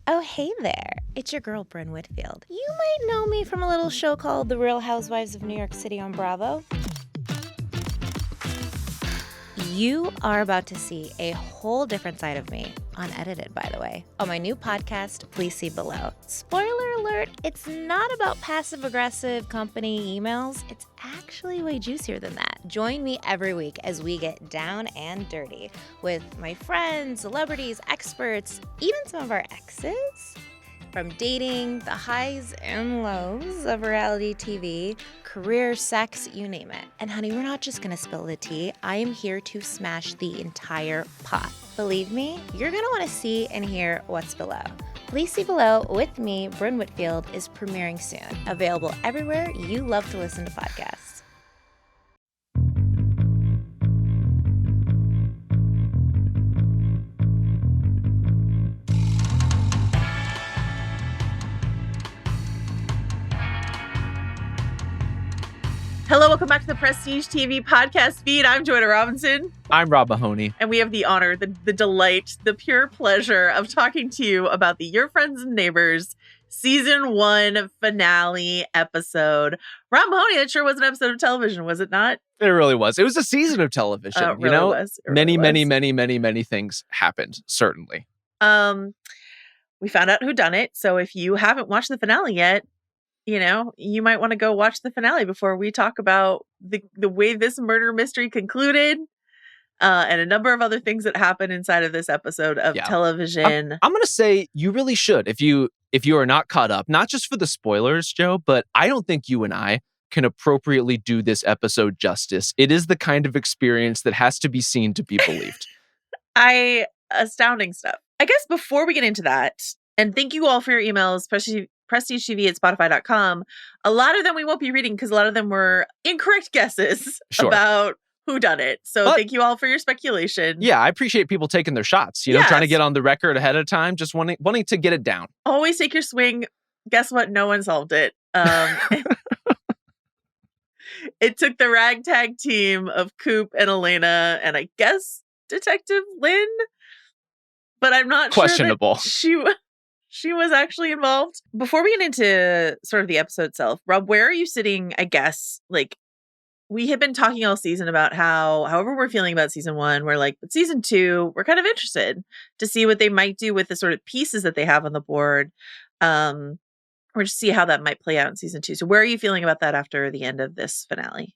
Oh, hey there. It's your girl, Bryn Whitfield. You might know me from a little show called The Real Housewives of New York City on Bravo. You are about to see a whole different side of me, unedited, by the way, on my new podcast, Please See Below. Spoiler alert, it's not about passive-aggressive company emails. It's actually way juicier than that. Join me every week as we get down and dirty with my friends, celebrities, experts, even some of our exes. From dating, the highs and lows of reality TV, career, sex, you name it. And honey, we're not just gonna spill the tea. I am here to smash the entire pot. Believe me, you're gonna wanna see and hear what's below. Please See Below with me, Bryn Whitfield, is premiering soon. Available everywhere you love to listen to podcasts. Hello, welcome back to the Prestige TV podcast feed. I'm Joanna Robinson. I'm Rob Mahoney. And we have the honor, the delight, the pure pleasure of talking to you about the Your Friends and Neighbors Season 1 finale episode. Rob Mahoney, that sure was an episode of television, was it not? It really was. It was a season of television. It really was. Many things happened, certainly. We found out who done it. So if you haven't watched the finale yet, you know, you might want to go watch the finale before we talk about the way this murder mystery concluded and a number of other things that happen inside of this episode of television. I'm going to say you really should if you are not caught up, not just for the spoilers, Joe, but I don't think you and I can appropriately do this episode justice. It is the kind of experience that has to be seen to be believed. Astounding stuff. I guess before we get into that, and thank you all for your emails, especially prestigetv@spotify.com. A lot of them we won't be reading because a lot of them were incorrect guesses about who done it. So thank you all for your speculation. Yeah, I appreciate people taking their shots, trying to get on the record ahead of time, just wanting to get it down. Always take your swing. Guess what? No one solved it. It took the ragtag team of Coop and Elena and I guess Detective Lynn, but I'm not questionable. Sure that she was actually involved. Before we get into sort of the episode itself, Rob, where are you sitting? I guess like we have been talking all season about however we're feeling about season 1, we're like, but season 2, we're kind of interested to see what they might do with the sort of pieces that they have on the board. Or to see how that might play out in season 2. So where are you feeling about that after the end of this finale?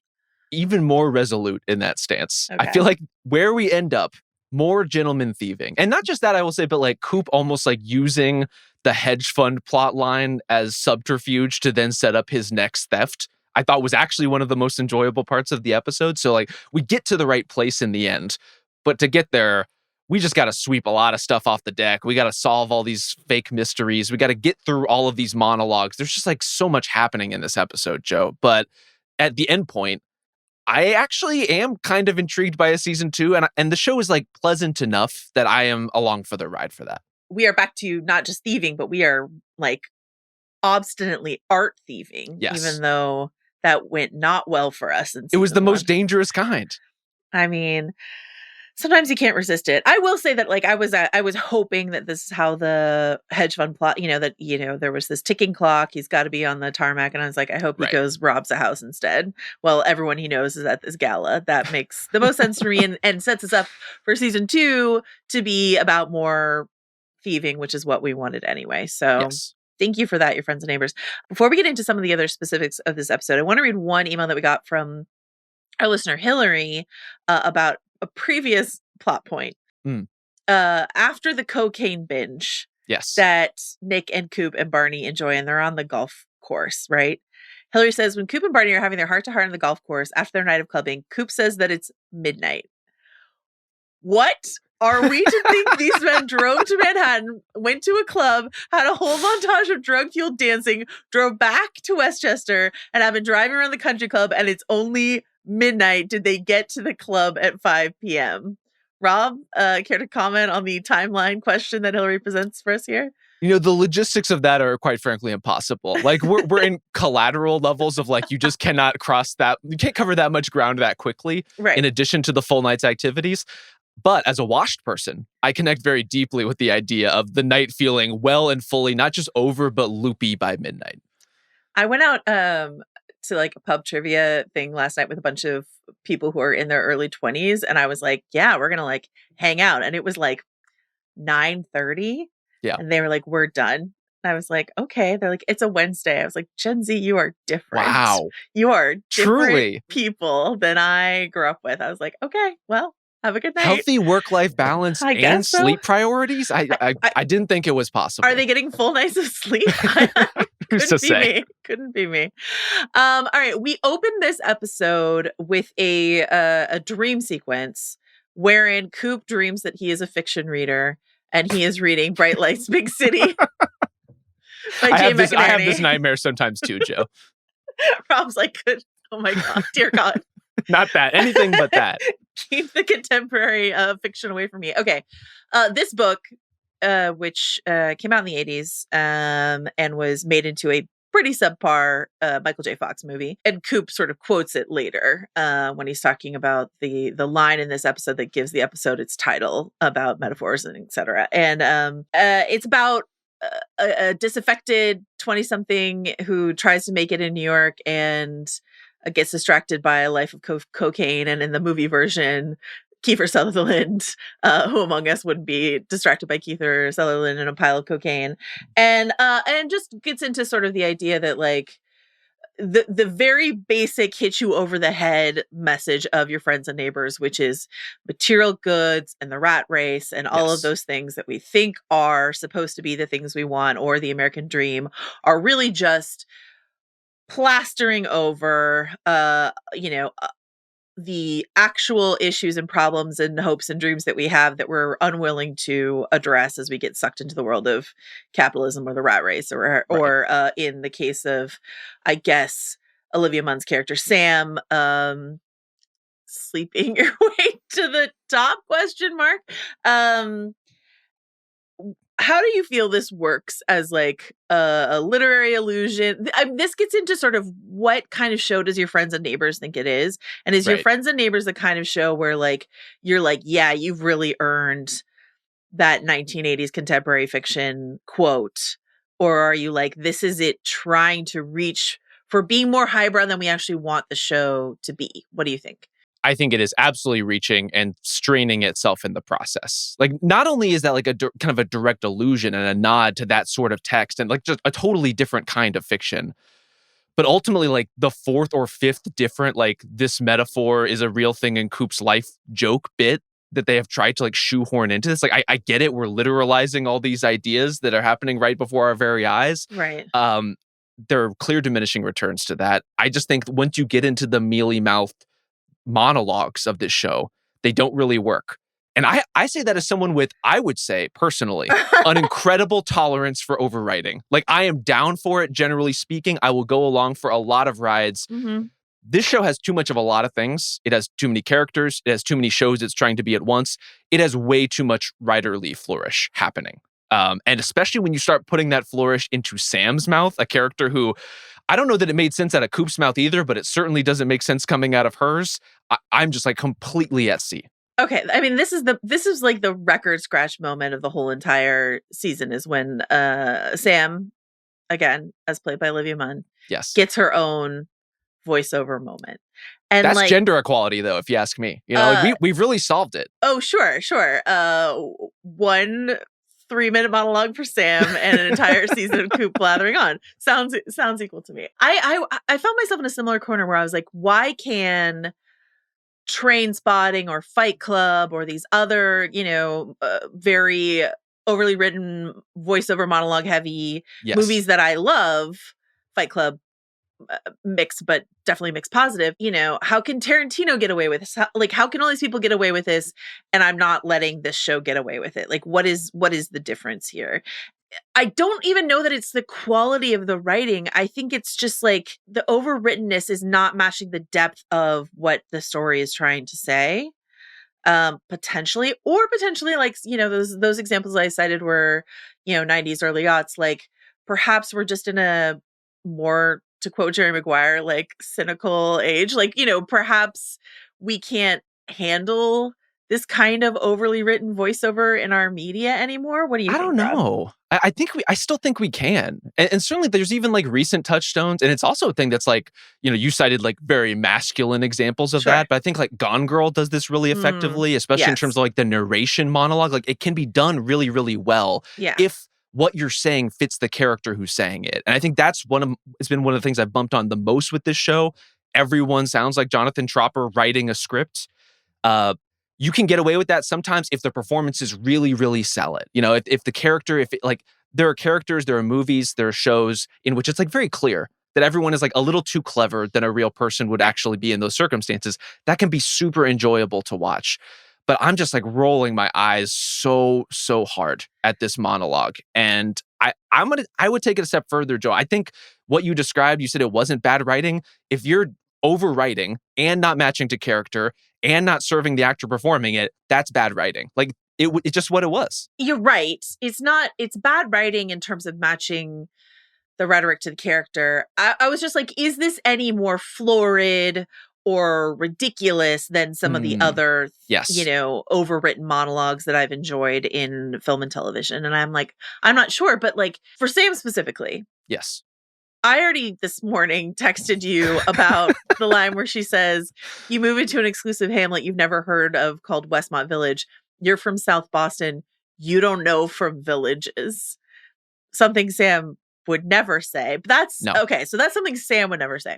Even more resolute in that stance. Okay. I feel like where we end up, more gentleman thieving. And not just that, I will say, but like Coop almost like using the hedge fund plot line as subterfuge to then set up his next theft, I thought was actually one of the most enjoyable parts of the episode. So like we get to the right place in the end, but to get there, we just got to sweep a lot of stuff off the deck. We got to solve all these fake mysteries. We got to get through all of these monologues. There's just like so much happening in this episode, Joe. But at the end point, I actually am kind of intrigued by a season 2, and the show is like pleasant enough that I am along for the ride for that. We are back to not just thieving, but we are like obstinately art thieving, even though that went not well for us. It was the most dangerous kind. I mean, sometimes you can't resist it. I will say that, like, I was hoping that this is how the hedge fund plot, there was this ticking clock. He's got to be on the tarmac. And I was like, I hope he goes robs a house instead. Well, everyone he knows is at this gala. That makes the most sense to me and sets us up for season 2 to be about more thieving, which is what we wanted anyway. So thank you for that, your friends and neighbors. Before we get into some of the other specifics of this episode, I want to read one email that we got from our listener, Hillary, about a previous plot point. After the cocaine binge that Nick and Coop and Barney enjoy, and they're on the golf course, right? Hillary says, when Coop and Barney are having their heart-to-heart on the golf course after their night of clubbing, Coop says that it's midnight. What? Are we to think these men drove to Manhattan, went to a club, had a whole montage of drug-fueled dancing, drove back to Westchester, and have been driving around the country club, and it's only midnight? Did they get to the club at 5 p.m.? Rob, care to comment on the timeline question that Hillary presents for us here? The logistics of that are quite frankly impossible. Like we're in collateral levels of like, you just cannot cross that. You can't cover that much ground that quickly. Right. In addition to the full night's activities. But as a washed person, I connect very deeply with the idea of the night feeling well and fully, not just over, but loopy by midnight. I went out to like a pub trivia thing last night with a bunch of people who are in their early 20s, and I was like, yeah, we're gonna like hang out. And it was like 9:30. Yeah. And they were like, we're done. And I was like, okay. They're like, it's a Wednesday. I was like, Gen Z, you are different. Wow. You are different Truly. people than I grew up with. I was like, okay, well, have a good night. Healthy work-life balance I and guess so. sleep priorities? I didn't think it was possible. Are they getting full nights of sleep? Who's to say? Couldn't be me. All right. We opened this episode with a dream sequence wherein Coop dreams that he is a fiction reader and he is reading Bright Lights, Big City by I Jay have McInerney. this nightmare sometimes too, Joe. Rob's like, good. Oh my God, dear God. Not that. Anything but that. Keep the contemporary fiction away from me. Okay. This book, which came out in the 80s and was made into a pretty subpar Michael J. Fox movie. And Coop sort of quotes it later when he's talking about the line in this episode that gives the episode its title about metaphors and etc. And it's about a disaffected 20-something who tries to make it in New York and gets distracted by a life of cocaine. And in the movie version, Kiefer Sutherland, who among us wouldn't be distracted by Kiefer Sutherland and a pile of cocaine, and just gets into sort of the idea that like the very basic hit you over the head message of your friends and neighbors, which is material goods and the rat race and all of those things that we think are supposed to be the things we want or the American dream, are really just plastering over, the actual issues and problems and hopes and dreams that we have that we're unwilling to address as we get sucked into the world of capitalism or the rat race, or in the case of, I guess, Olivia Munn's character Sam, sleeping your way to the top ? How do you feel this works as like a literary illusion? This gets into sort of what kind of show does your friends and neighbors think it is? And is your friends and neighbors the kind of show where like, you're like, yeah, you've really earned that 1980s contemporary fiction quote? Or are you like, this is it trying to reach for being more highbrow than we actually want the show to be? What do you think? I think it is absolutely reaching and straining itself in the process. Like, not only is that like kind of a direct allusion and a nod to that sort of text and like just a totally different kind of fiction, but ultimately like the fourth or fifth different, like this metaphor is a real thing in Coop's life joke bit that they have tried to like shoehorn into this. Like, I get it. We're literalizing all these ideas that are happening right before our very eyes. Right. There are clear diminishing returns to that. I just think once you get into the mealy-mouthed monologues of this show, they don't really work. And I say that as someone with, I would say personally, an incredible tolerance for overwriting. Like, I am down for it, generally speaking. I will go along for a lot of rides. Mm-hmm. This show has too much of a lot of things. It has too many characters. It has too many shows it's trying to be at once. It has way too much writerly flourish happening. And especially when you start putting that flourish into Sam's mouth, a character who, I don't know that it made sense out of Coop's mouth either, but it certainly doesn't make sense coming out of hers. I'm just like completely at sea. Okay, I mean, this is like the record scratch moment of the whole entire season is when Sam, again, as played by Olivia Munn, gets her own voiceover moment. And that's like, gender equality, though, if you ask me. You know, like we've really solved it. Oh, sure. 1 3-minute monologue for Sam and an entire season of Coop blathering on. Sounds equal to me. I found myself in a similar corner where I was like, why can Train Spotting or Fight Club or these other, very overly written voiceover monologue heavy movies that I love, Fight Club, mixed, but definitely mixed positive. How can Tarantino get away with this? How can all these people get away with this? And I'm not letting this show get away with it. Like, what is the difference here? I don't even know that it's the quality of the writing. I think it's just like the overwrittenness is not matching the depth of what the story is trying to say. Potentially like, those examples I cited were, 90s, early aughts, like perhaps we're just in a more, to quote Jerry Maguire, like cynical age, like, perhaps we can't handle this kind of overly written voiceover in our media anymore? What do you I think, don't Rob? know. I still think we can. And certainly there's even like recent touchstones. And it's also a thing that's like, you cited like very masculine examples of Sure. that. But I think like Gone Girl does this really effectively, especially in yes. terms of like the narration monologue. Like it can be done really, really well Yeah. if what you're saying fits the character who's saying it. And I think it's been one of the things I've bumped on the most with this show. Everyone sounds like Jonathan Tropper writing a script. You can get away with that sometimes if the performances really, really sell it. If the character, there are characters, there are movies, there are shows in which it's like very clear that everyone is like a little too clever than a real person would actually be in those circumstances. That can be super enjoyable to watch. But I'm just like rolling my eyes so hard at this monologue. And I would take it a step further, Joe. I think what you described, you said it wasn't bad writing. If you're overwriting and not matching to character and not serving the actor performing it, that's bad writing. Like it's just what it was. You're right. It's bad writing in terms of matching the rhetoric to the character. I was just like, is this any more florid or ridiculous than some of the other, yes, overwritten monologues that I've enjoyed in film and television? And I'm like, I'm not sure, but like for Sam specifically. Yes. I already this morning texted you about the line where she says, you move into an exclusive hamlet you've never heard of called Westmont Village. You're from South Boston. You don't know from villages. Something Sam would never say. But that's okay. So that's something Sam would never say.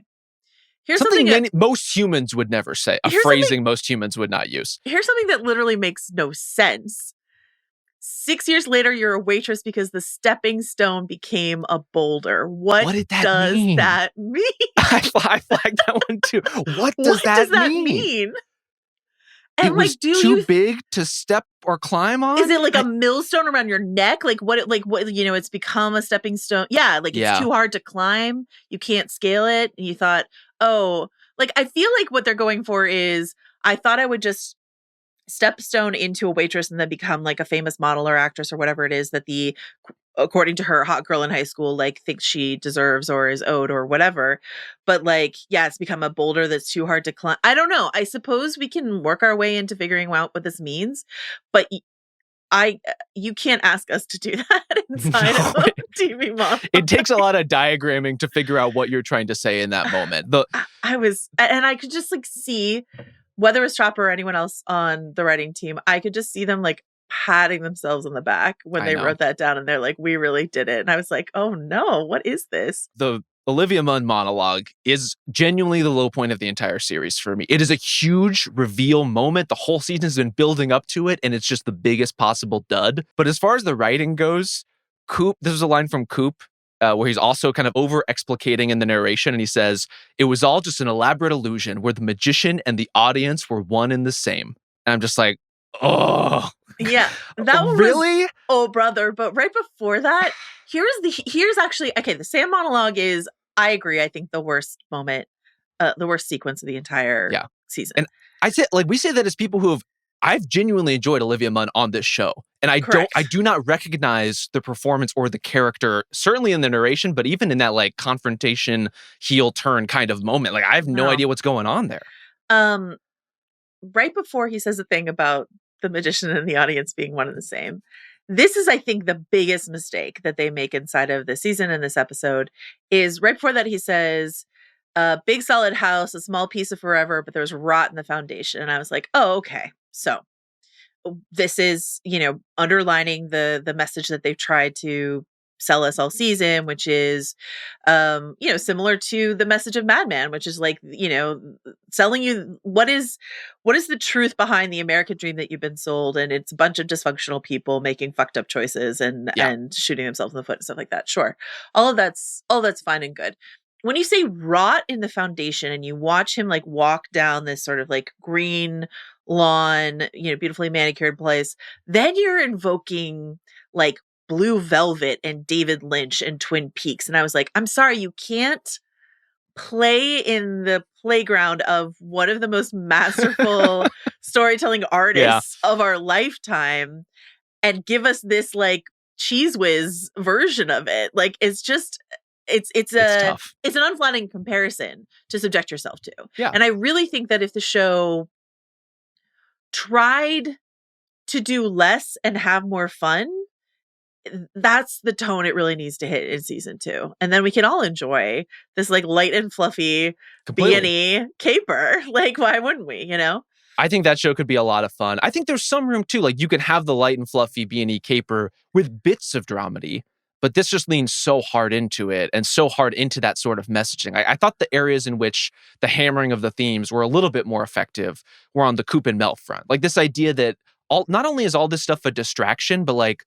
Here's something most humans would never say. A phrasing most humans would not use. Here's something that literally makes no sense. 6 years later, you're a waitress because the stepping stone became a boulder. What did that does mean? that mean? I flagged that one too. What does that mean? And it was too big to step or climb on? Is it like a millstone around your neck? Like what? It's become a stepping stone. Yeah, like it's too hard to climb. You can't scale it. And you thought, I feel like what they're going for is, I thought I would just stepstone into a waitress and then become like a famous model or actress or whatever it is that according to her, hot girl in high school like thinks she deserves or is owed or whatever. But it's become a boulder that's too hard to climb. I don't know. I suppose we can work our way into figuring out what this means, but you can't ask us to do that inside of a TV monologue. It takes a lot of diagramming to figure out what you're trying to say in that moment. I could just see, whether it's Tropper or anyone else on the writing team, I could just see them patting themselves on the back when they wrote that down, and they're like, we really did it. And I was like, oh no, what is this? The Olivia Munn monologue is genuinely the low point of the entire series for me. It is a huge reveal moment. The whole season has been building up to it, and it's just the biggest possible dud. But as far as the writing goes, Coop, this is a line from Coop, where he's also kind of over-explicating in the narration, and he says, it was all just an elaborate illusion where the magician and the audience were one and the same. And I'm just like, oh. Yeah, that one really? Was, oh, brother. But right before that, here's actually, okay, the Sam monologue is, I agree, I think the worst moment, the worst sequence of the entire season. And we say that as people who I've genuinely enjoyed Olivia Munn on this show. And I do not recognize the performance or the character, certainly in the narration, but even in that confrontation, heel turn kind of moment. I have no idea what's going on there. Right before he says the thing about the magician and the audience being one and the same, this is, I think, the biggest mistake that they make inside of this season and this episode is right before that he says, big solid house, a small piece of forever, but there's rot in the foundation. And I was like, oh, okay. So this is, underlining the message that they've tried to sell us all season, which is, similar to the message of Mad Men, which is selling you what is the truth behind the American dream that you've been sold. And it's a bunch of dysfunctional people making fucked up choices and shooting themselves in the foot and stuff like that. Sure. All that's fine and good. When you say rot in the foundation and you watch him walk down this sort of green lawn, beautifully manicured place, then you're invoking Blue Velvet and David Lynch and Twin Peaks. And I was like, I'm sorry, you can't play in the playground of one of the most masterful storytelling artists of our lifetime and give us this cheese whiz version of it. It's just, it's an unflattering comparison to subject yourself to. Yeah. And I really think that if the show tried to do less and have more fun, that's the tone it really needs to hit in season 2. And then we can all enjoy this like light and fluffy Completely. B&E caper. Like, why wouldn't we, you know? I think that show could be a lot of fun. I think there's some room too. Like you can have the light and fluffy B&E caper with bits of dramedy, but this just leans so hard into it and so hard into that sort of messaging. I thought the areas in which the hammering of the themes were a little bit more effective were on the Coop and Mel front. Like this idea that not only is all this stuff a distraction, but like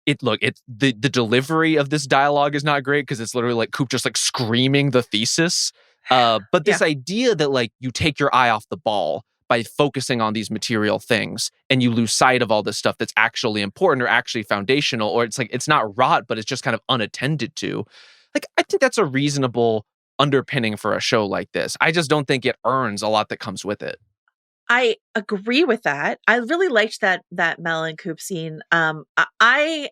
the delivery of this dialogue is not great because it's literally like Coop just like screaming the thesis. But this idea that like you take your eye off the ball by focusing on these material things and you lose sight of all this stuff that's actually important or actually foundational, or it's like it's not rot, but it's just kind of unattended to. Like, I think that's a reasonable underpinning for a show like this. I just don't think it earns a lot that comes with it. I agree with that. I really liked that Mel and Coop scene. I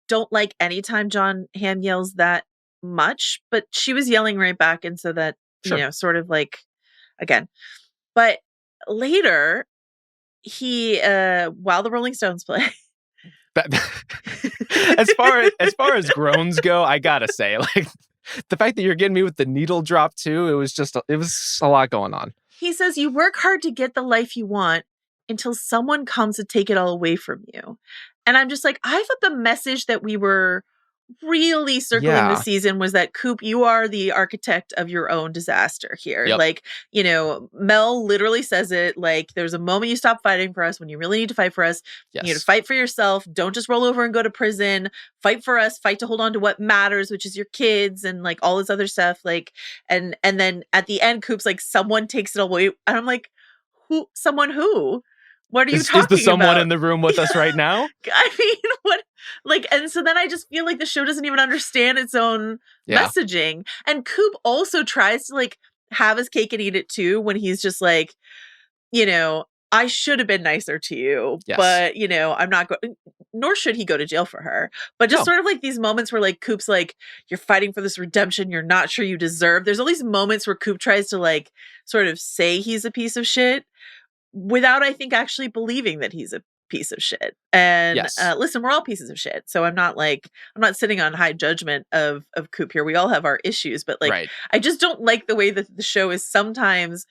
don't like anytime John Hamm yells that much, but she was yelling right back, and so that Sure. you know, sort of like again. But later, he while the Rolling Stones play. As far as groans go, I gotta say, like the fact that you're getting me with the needle drop too, it was a lot going on. He says, you work hard to get the life you want until someone comes to take it all away from you. And I'm just like, I thought the message that we were really circling this season was that, Coop, you are the architect of your own disaster here. Yep. Like, you know, Mel literally says it, like, there's a moment you stop fighting for us when you really need to fight for us. Yes. You need to fight for yourself. Don't just roll over and go to prison. Fight for us. Fight to hold on to what matters, which is your kids and like all this other stuff. Like, and then at the end, Coop's like, someone takes it away. And I'm like, who? Someone who? What are you talking about? Is the someone in the room with us right now? I mean, what? Like, and so then I just feel like the show doesn't even understand its own messaging. And Coop also tries to like have his cake and eat it too when he's just like, you know, I should have been nicer to you, but you know, I'm not going. Nor should he go to jail for her. But just sort of like these moments where like Coop's like, you're fighting for this redemption you're not sure you deserve. There's all these moments where Coop tries to like sort of say he's a piece of shit, without, I think, actually believing that he's a piece of shit. And listen, we're all pieces of shit. So I'm not sitting on high judgment of Coop here. We all have our issues, but like, I just don't like the way that the show is sometimes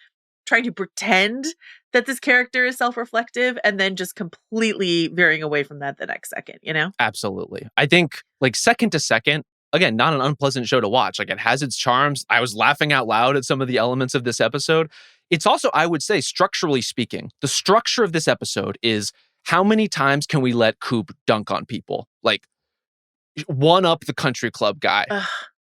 trying to pretend that this character is self-reflective and then just completely veering away from that the next second, you know? Absolutely. I think like second to second, again, not an unpleasant show to watch. Like it has its charms. I was laughing out loud at some of the elements of this episode. It's also, I would say, structurally speaking, the structure of this episode is how many times can we let Coop dunk on people? Like, one up the country club guy,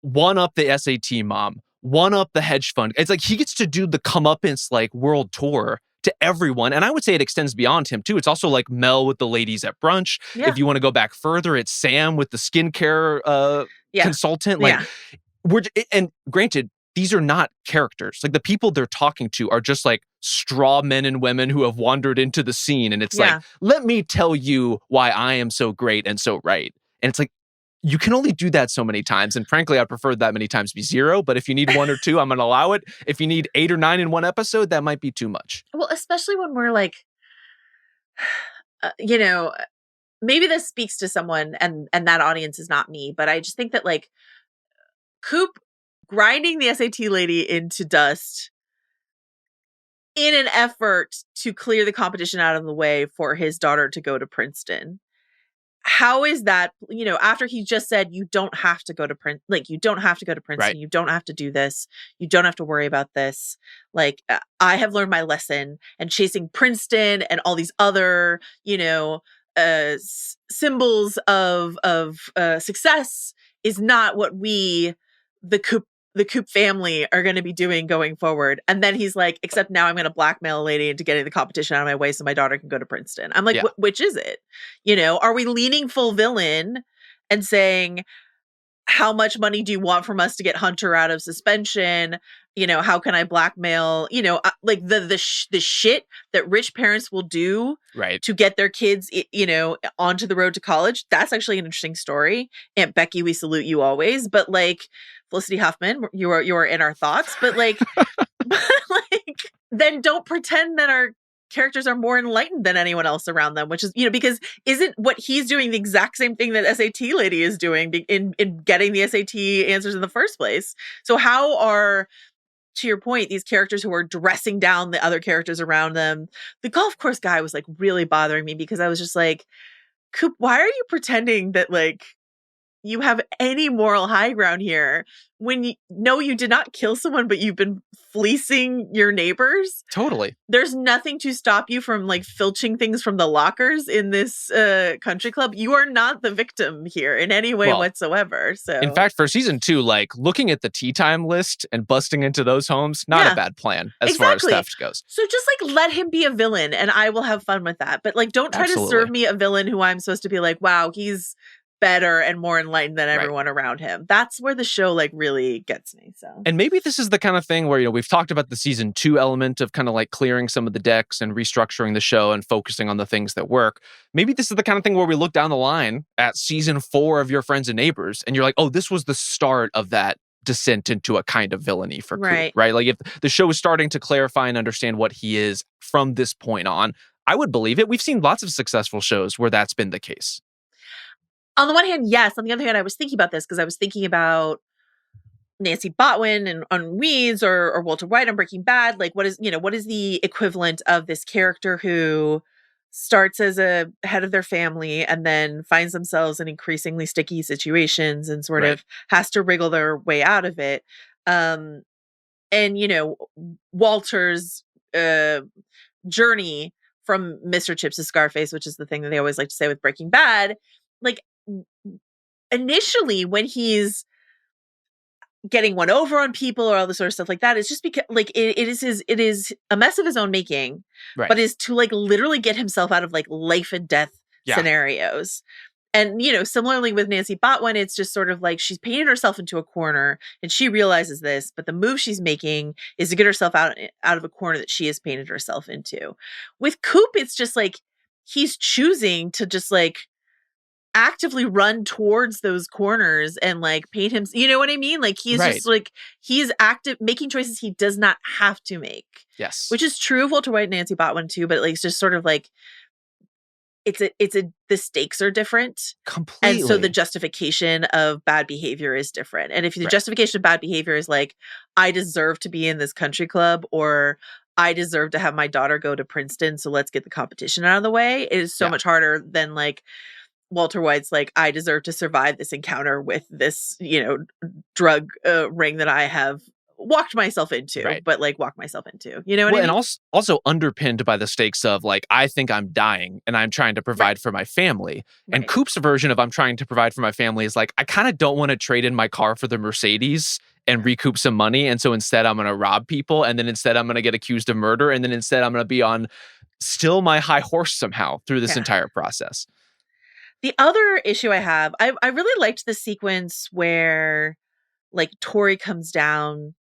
one up the SAT mom, one up the hedge fund. It's like he gets to do the comeuppance like world tour to everyone. And I would say it extends beyond him too. It's also like Mel with the ladies at brunch. Yeah. If you want to go back further, it's Sam with the skincare consultant. Like, and granted, these are not characters. Like the people they're talking to are just like straw men and women who have wandered into the scene. And it's like, let me tell you why I am so great and so right. And it's like, you can only do that so many times. And frankly, I prefer that many times be 0. But if you need 1 or 2, I'm going to allow it. If you need 8 or 9 in one episode, that might be too much. Well, especially when we're like, you know, maybe this speaks to someone and that audience is not me. But I just think that like Coop grinding the SAT lady into dust in an effort to clear the competition out of the way for his daughter to go to Princeton. How is that, you know, after he just said, you don't have to go to Princeton, like, you don't have to go to Princeton. Right. You don't have to do this. You don't have to worry about this. Like, I have learned my lesson, and chasing Princeton and all these other, you know, symbols of success is not what we, the Coop family, are going to be doing going forward. And then he's like, except now I'm going to blackmail a lady into getting the competition out of my way so my daughter can go to Princeton. I'm like, which is it? You know, are we leaning full villain and saying, how much money do you want from us to get Hunter out of suspension? You know, how can I blackmail, you know, like the shit that rich parents will do to get their kids, you know, onto the road to college. That's actually an interesting story. Aunt Becky, we salute you always. But like, Felicity Huffman, you are in our thoughts. But like, then don't pretend that our characters are more enlightened than anyone else around them, which is, because isn't what he's doing the exact same thing that SAT lady is doing in getting the SAT answers in the first place? So how are, to your point, these characters who are dressing down the other characters around them? The golf course guy was like really bothering me because I was just like, Coop, why are you pretending that like you have any moral high ground here when you did not kill someone, but you've been fleecing your neighbors? Totally. There's nothing to stop you from like filching things from the lockers in this country club. You are not the victim here in any way whatsoever. So, in fact, for season 2, like looking at the tea time list and busting into those homes, not a bad plan as far as theft goes. So just like let him be a villain and I will have fun with that. But like don't try to serve me a villain who I'm supposed to be like, wow, he's better and more enlightened than everyone around him. That's where the show like really gets me. So, and maybe this is the kind of thing where, we've talked about the season 2 element of kind of like clearing some of the decks and restructuring the show and focusing on the things that work. Maybe this is the kind of thing where we look down the line at season 4 of Your Friends and Neighbors and you're like, oh, this was the start of that descent into a kind of villainy for Coop, right? Like if the show is starting to clarify and understand what he is from this point on, I would believe it. We've seen lots of successful shows where that's been the case. On the one hand, yes. On the other hand, I was thinking about this because I was thinking about Nancy Botwin and on Weeds or Walter White on Breaking Bad. Like, what is the equivalent of this character who starts as a head of their family and then finds themselves in increasingly sticky situations and sort of has to wriggle their way out of it. And, Walter's journey from Mr. Chips to Scarface, which is the thing that they always like to say with Breaking Bad, like initially when he's getting one over on people or all this sort of stuff like that, it's just because like it is a mess of his own making, but is to like literally get himself out of like life and death scenarios. And, similarly with Nancy Botwin, it's just sort of like she's painted herself into a corner and she realizes this, but the move she's making is to get herself out of a corner that she has painted herself into. With Coop, it's just like he's choosing to just like actively run towards those corners and like paint him, you know what I mean? Like he's just like, he's active making choices he does not have to make. Yes. Which is true of Walter White and Nancy Botwin too, but like it's just sort of like the stakes are different. Completely. And so the justification of bad behavior is different. And if the justification of bad behavior is like, I deserve to be in this country club or I deserve to have my daughter go to Princeton, so let's get the competition out of the way, it is so much harder than like Walter White's like, I deserve to survive this encounter with this, drug ring that I have walked myself into, but like walk myself into, you know what I mean? And also underpinned by the stakes of like, I think I'm dying and I'm trying to provide for my family. And Coop's version of I'm trying to provide for my family is like, I kind of don't want to trade in my car for the Mercedes and recoup some money. And so instead I'm going to rob people. And then instead I'm going to get accused of murder. And then instead I'm going to be on still my high horse somehow through this entire process. The other issue I have, I really liked the sequence where like Tori comes down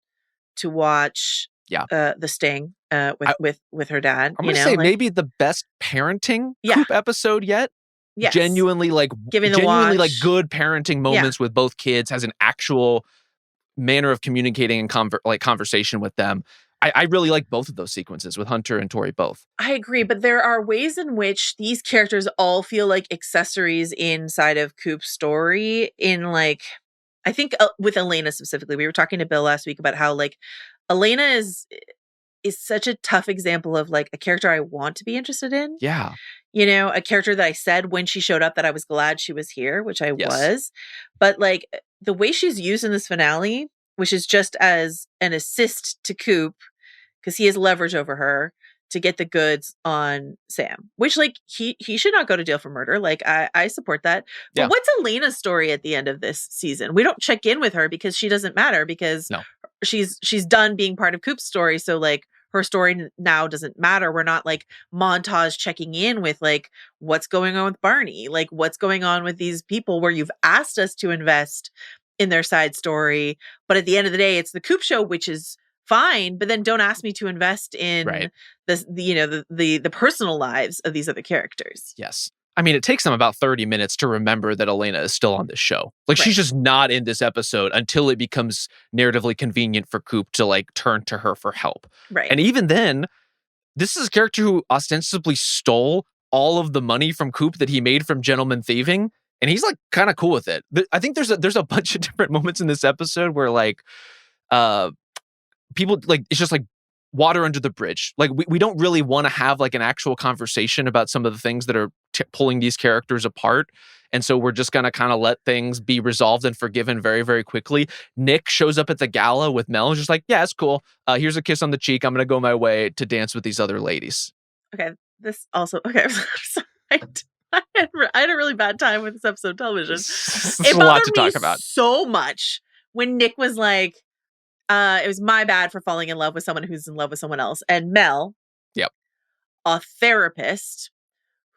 to watch the Sting with her dad. I'm going to say like, maybe the best parenting Coop episode yet. Yes. Genuinely like genuinely like good parenting moments with both kids, has an actual manner of communicating and conversation with them. I really like both of those sequences with Hunter and Tori both. I agree, but there are ways in which these characters all feel like accessories inside of Coop's story. In like, I think with Elena specifically, we were talking to Bill last week about how like Elena is such a tough example of like a character I want to be interested in. Yeah. A character that I said when she showed up that I was glad she was here, which I was. But like the way she's used in this finale, which is just as an assist to Coop, because he has leverage over her to get the goods on Sam, which like he should not go to jail for murder. Like I support that. But what's Elena's story at the end of this season? We don't check in with her because she doesn't matter because she's done being part of Coop's story. So like her story now doesn't matter. We're not like montage checking in with like what's going on with Barney, like what's going on with these people where you've asked us to invest in their side story. But at the end of the day, it's the Coop show, which is fine, but then don't ask me to invest in the personal lives of these other characters. Yes. I mean, it takes them about 30 minutes to remember that Elena is still on this show. Like she's just not in this episode until it becomes narratively convenient for Coop to like turn to her for help. Right. And even then, this is a character who ostensibly stole all of the money from Coop that he made from gentleman thieving, and he's like kind of cool with it. I think there's a bunch of different moments in this episode where like people like it's just like water under the bridge. Like we don't really want to have like an actual conversation about some of the things that are pulling these characters apart. And so we're just going to kind of let things be resolved and forgiven very, very quickly. Nick shows up at the gala with Mel and just like, yeah, it's cool. Here's a kiss on the cheek. I'm going to go my way to dance with these other ladies. Okay. This also, okay. I had a really bad time with this episode of television. It's a lot to talk about. So much when Nick was like, it was my bad for falling in love with someone who's in love with someone else. And Mel, a therapist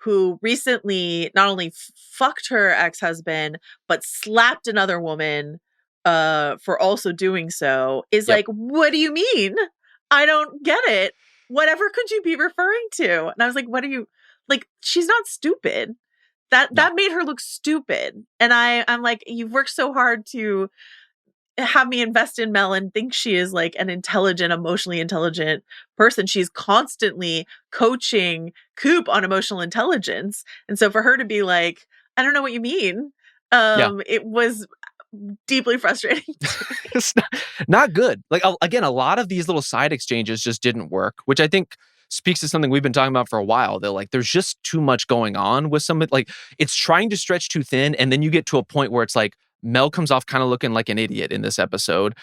who recently not only fucked her ex-husband, but slapped another woman for also doing so, is like, what do you mean? I don't get it. Whatever could you be referring to? And I was like, what are you, like, she's not stupid. That made her look stupid. And I'm like, you've worked so hard to have me invest in Mel and think she is like an intelligent, emotionally intelligent person. She's constantly coaching Coop on emotional intelligence. And so for her to be like, I don't know what you mean. It was deeply frustrating. It's not good. Like, again, a lot of these little side exchanges just didn't work, which I think speaks to something we've been talking about for a while. That like, there's just too much going on with some, like it's trying to stretch too thin. And then you get to a point where it's like, Mel comes off kind of looking like an idiot in this episode.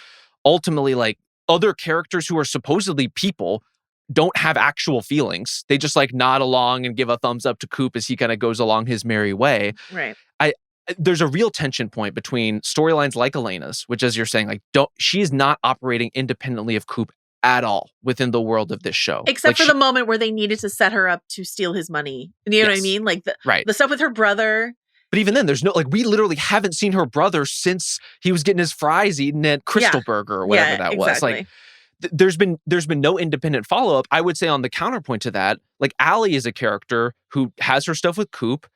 Ultimately, like other characters who are supposedly people don't have actual feelings. They just like nod along and give a thumbs up to Coop as he kind of goes along his merry way. Right. There's a real tension point between storylines like Elena's, which as you're saying, like she is not operating independently of Coop at all within the world of this show. Except for the moment where they needed to set her up to steal his money. You know what I mean? Like the stuff with her brother. But even then, there's no, like, we literally haven't seen her brother since he was getting his fries eaten at Crystal Burger or whatever that was. Like, there's been no independent follow-up. I would say on the counterpoint to that, like, Allie is a character who has her stuff with Coop,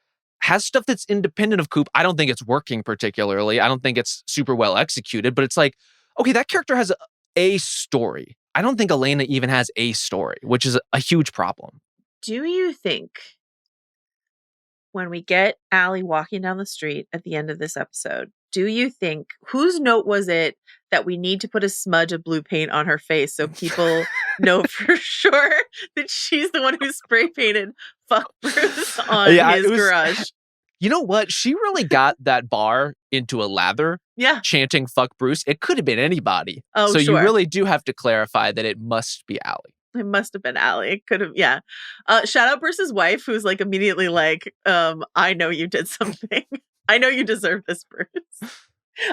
has stuff that's independent of Coop. I don't think it's working particularly. I don't think it's super well executed, but it's like, okay, that character has a story. I don't think Elena even has a story, which is a huge problem. Do you think when we get Allie walking down the street at the end of this episode, do you think, whose note was it that we need to put a smudge of blue paint on her face so people know for sure that she's the one who spray painted fuck Bruce on his garage? You know what? She really got that bar into a lather. Yeah. Chanting fuck Bruce. It could have been anybody. Oh, so you really do have to clarify that it must be Allie. It must have been Allie. It could have, yeah. Shout out Bruce's wife, who's like immediately like, I know you did something. I know you deserve this, Bruce.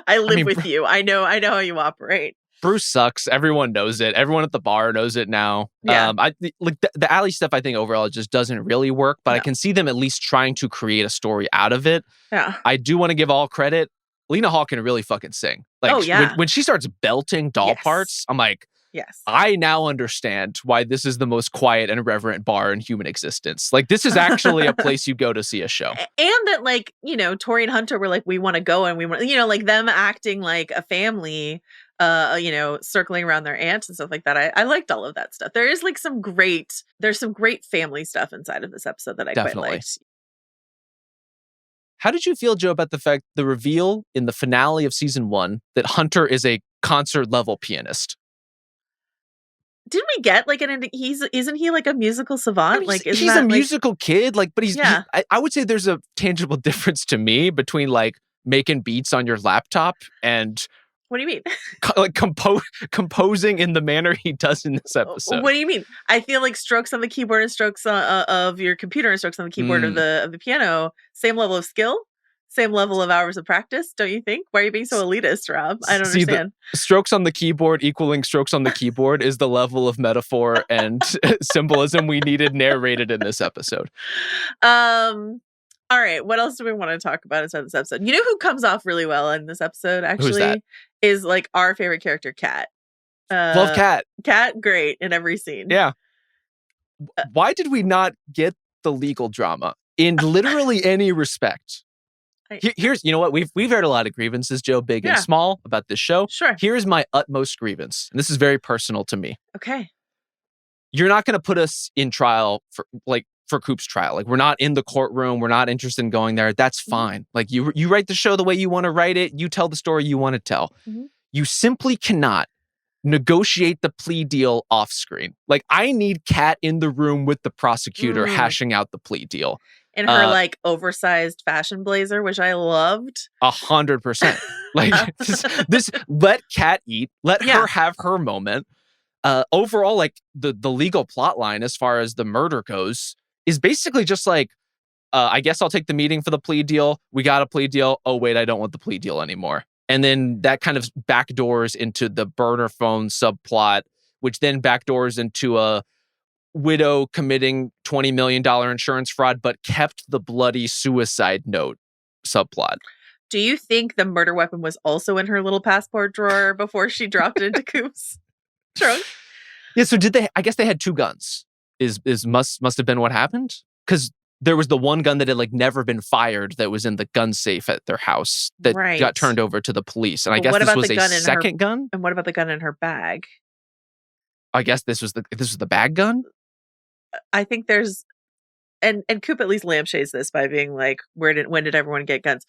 I live with you. I know how you operate. Bruce sucks. Everyone knows it. Everyone at the bar knows it now. Yeah. I like the Allie stuff. I think overall it just doesn't really work. But I can see them at least trying to create a story out of it. Yeah. I do want to give all credit. Lena Hall can really fucking sing. Like, when she starts belting doll parts, I'm like, yes, I now understand why this is the most quiet and irreverent bar in human existence. Like, this is actually a place you go to see a show. And that, like, you know, Tori and Hunter were like, we want to go, and we want, you know, like them acting like a family, you know, circling around their aunts and stuff like that. I liked all of that stuff. There's some great family stuff inside of this episode that I quite liked. How did you feel, Joe, about the reveal in the finale of season 1 that Hunter is a concert level pianist? Didn't we get like isn't he like a musical savant? I mean, like he's a musical kid, like, but I would say there's a tangible difference to me between like making beats on your laptop and what do you mean? Like composing in the manner he does in this episode. What do you mean? I feel like strokes on the keyboard and strokes of your computer and strokes on the keyboard of the piano, same level of skill, same level of hours of practice, don't you think? Why are you being so elitist, Rob? I don't understand. Strokes on the keyboard equaling strokes on the keyboard is the level of metaphor and symbolism we needed narrated in this episode. All right, what else do we want to talk about inside this episode? You know who comes off really well in this episode, actually? Who's that? Is like our favorite character, Kat. Love Kat. Kat, great in every scene. Yeah. Why did we not get the legal drama in literally any respect? Here's, you know what? We've heard a lot of grievances, Joe, big and small, about this show. Sure. Here's my utmost grievance. And this is very personal to me. Okay. you're not going to put us in trial for Coop's trial. Like, we're not in the courtroom. We're not interested in going there. That's fine. Like, you write the show the way you want to write it. You tell the story you want to tell. You simply cannot negotiate the plea deal off screen. Like, I need Kat in the room with the prosecutor hashing out the plea deal. In her like oversized fashion blazer, which I loved. 100%. Like this let Kat eat. Let her have her moment. Overall, like the legal plot line as far as the murder goes is basically just like, I guess I'll take the meeting for the plea deal. We got a plea deal. Oh, wait, I don't want the plea deal anymore. And then that kind of backdoors into the burner phone subplot, which then backdoors into a widow committing $20 million insurance fraud, but kept the bloody suicide note subplot. Do you think the murder weapon was also in her little passport drawer before she dropped it into Coop's trunk? Yeah, so did they? I guess they had two guns. Must have been what happened? Because there was the one gun that had like never been fired that was in the gun safe at their house that got turned over to the police. And I guess this was a second gun. And what about the gun in her bag? I guess this was the bag gun. I think there's, and Coop at least lampshades this by being like, when did everyone get guns?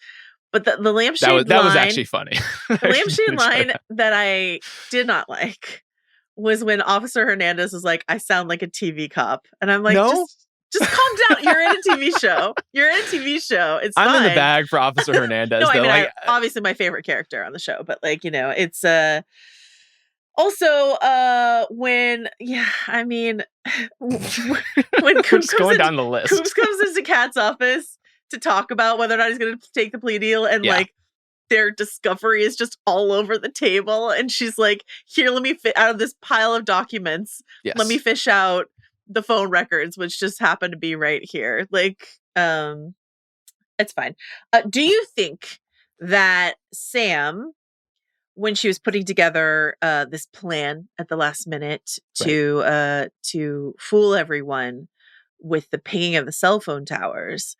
But the lampshade line, that was actually funny. The lampshade line that I did not like was when Officer Hernandez was like, I sound like a TV cop. And I'm like, no? just calm down. You're in a TV show. You're in a TV show. It's fine. I'm in the bag for Officer Hernandez. No, though. I mean, obviously my favorite character on the show, but like, you know, it's also when Coops going down the list. Coops comes into Kat's office to talk about whether or not he's going to take the plea deal, and like their discovery is just all over the table, and she's like, here, let me fit out of this pile of documents, let me fish out the phone records, which just happen to be right here. Like, it's fine. Do you think that Sam, when she was putting together this plan at the last minute to fool everyone with the pinging of the cell phone towers,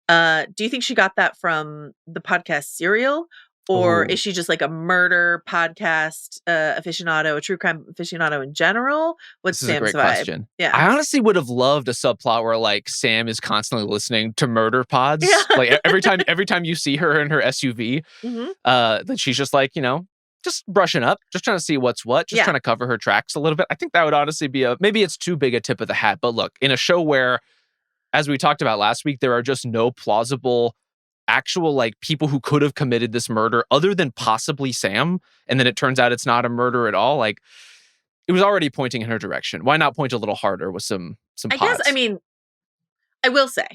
do you think she got that from the podcast Serial? Or is she just like a murder podcast aficionado, a true crime aficionado in general? What's Sam's a great vibe? question. Yeah, I honestly would have loved a subplot where like Sam is constantly listening to murder pods. Yeah. Like every time you see her in her SUV, that she's just like, you know, just brushing up, just trying to see what's what, just trying to cover her tracks a little bit. I think that would honestly be maybe it's too big a tip of the hat. But look, in a show where, as we talked about last week, there are just no plausible actual like people who could have committed this murder other than possibly Sam, and then it turns out it's not a murder at all. Like, it was already pointing in her direction. Why not point a little harder with some I pods? guess, I mean, I will say,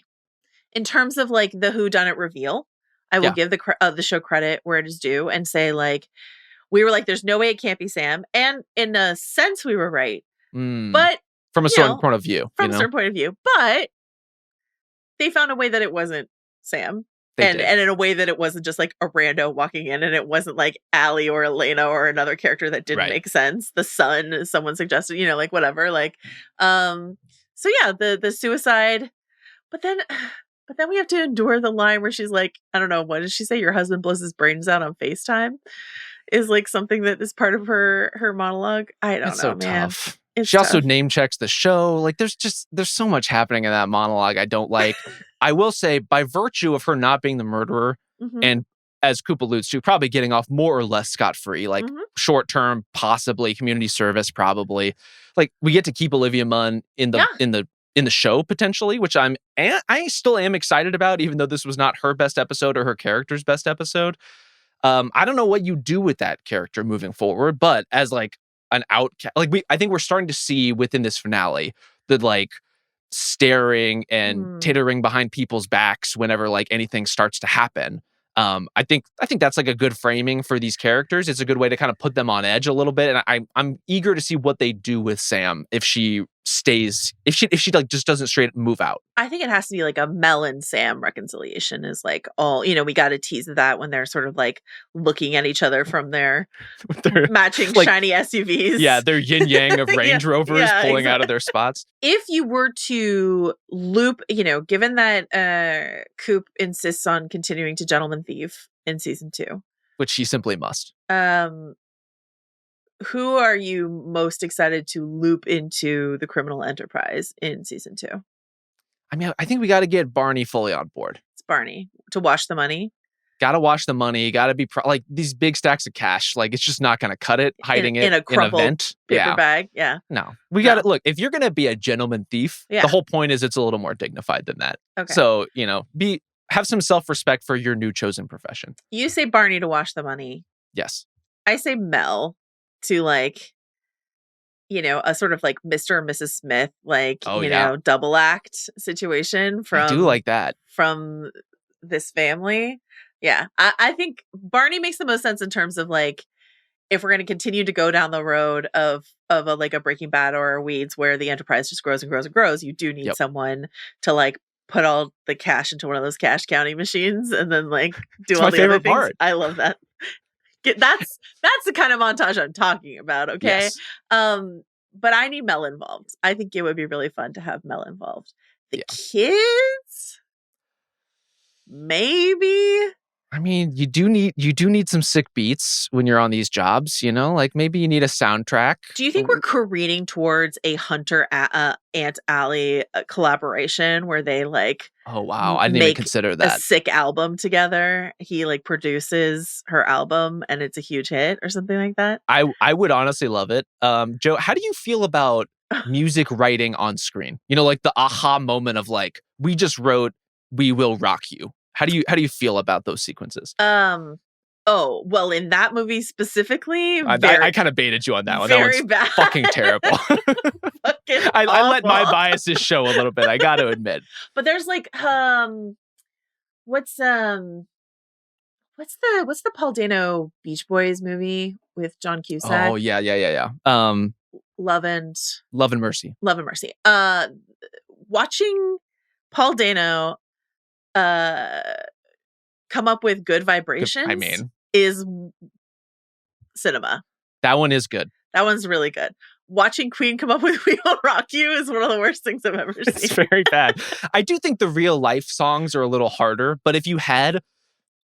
in terms of like the whodunit reveal, I will give the show credit where it is due and say, like, we were like, there's no way it can't be Sam, and in a sense we were right, but from a certain point of view, a certain point of view, but they found a way that it wasn't Sam. And in a way that it wasn't just like a rando walking in, and it wasn't like Allie or Elena or another character that didn't make sense. The son, someone suggested, you know, like whatever. Like, so yeah, the suicide, but then we have to endure the line where she's like, I don't know, what did she say? Your husband blows his brains out on FaceTime, is like something that is part of her monologue. I don't know, so man. Tough. She also name checks the show. Like, there's so much happening in that monologue I don't like. I will say, by virtue of her not being the murderer, and as Coop alludes to, probably getting off more or less scot-free, like short term, possibly community service, probably. Like, we get to keep Olivia Munn in the show potentially, which I still am excited about, even though this was not her best episode or her character's best episode. I don't know what you do with that character moving forward, but as like an outcast, like I think we're starting to see within this finale that like staring and tittering behind people's backs whenever like anything starts to happen. I think that's like a good framing for these characters. It's a good way to kind of put them on edge a little bit, and I'm eager to see what they do with Sam if she stays, if she like just doesn't straight move out. I think it has to be like a Mel and Sam reconciliation is like all, you know, we got to tease that when they're sort of like looking at each other from their matching like, shiny SUVs. Yeah, their yin yang of Range Rovers pulling out of their spots. If you were to loop, you know, given that Coop insists on continuing to Gentleman Thief in season 2, which she simply must. who are you most excited to loop into the criminal enterprise in season 2? I mean, I think we got to get Barney fully on board. It's Barney to wash the money. Got to wash the money. Got to be like these big stacks of cash. Like it's just not going to cut it. Hiding it in a crumpled vent. paper bag. Yeah. No, we got to look. If you're going to be a gentleman thief, Yeah. the whole point is it's a little more dignified than that. Okay. So have some self-respect for your new chosen profession. You say Barney to wash the money. Yes. I say Mel to like, a sort of like Mr. and Mrs. Smith, like, double act situation from. I do like that. From this family. Yeah. I think Barney makes the most sense in terms of like, if we're going to continue to go down the road of a Breaking Bad or a Weeds where the enterprise just grows and grows and grows, you do need someone to like put all the cash into one of those cash counting machines and then like do all the other things. Part. I love that. That's the kind of montage I'm talking about. Okay. Yes. But I need Mel involved. I think it would be really fun to have Mel involved. The kids, maybe. I mean, you do need some sick beats when you're on these jobs, like maybe you need a soundtrack. Do you think we're careening towards a Hunter Aunt Allie collaboration where they like oh wow, I didn't even consider that. A sick album together. He like produces her album and it's a huge hit or something like that. I would honestly love it. Joe, how do you feel about music writing on screen? Like the aha moment of like, we just wrote "We Will Rock You." How do you feel about those sequences? Oh, well, in that movie specifically, I kind of baited you on that one. That one's bad. Fucking terrible. I let my biases show a little bit. I got to admit. But there's like, what's the Paul Dano Beach Boys movie with John Cusack? Oh yeah. Love and Mercy. Love and Mercy. Watching Paul Dano come up with good vibrations is cinema. That one is good. That one's really good. Watching Queen come up with "We Will Rock You" is one of the worst things I've ever seen. It's very bad. I do think the real life songs are a little harder, but if you had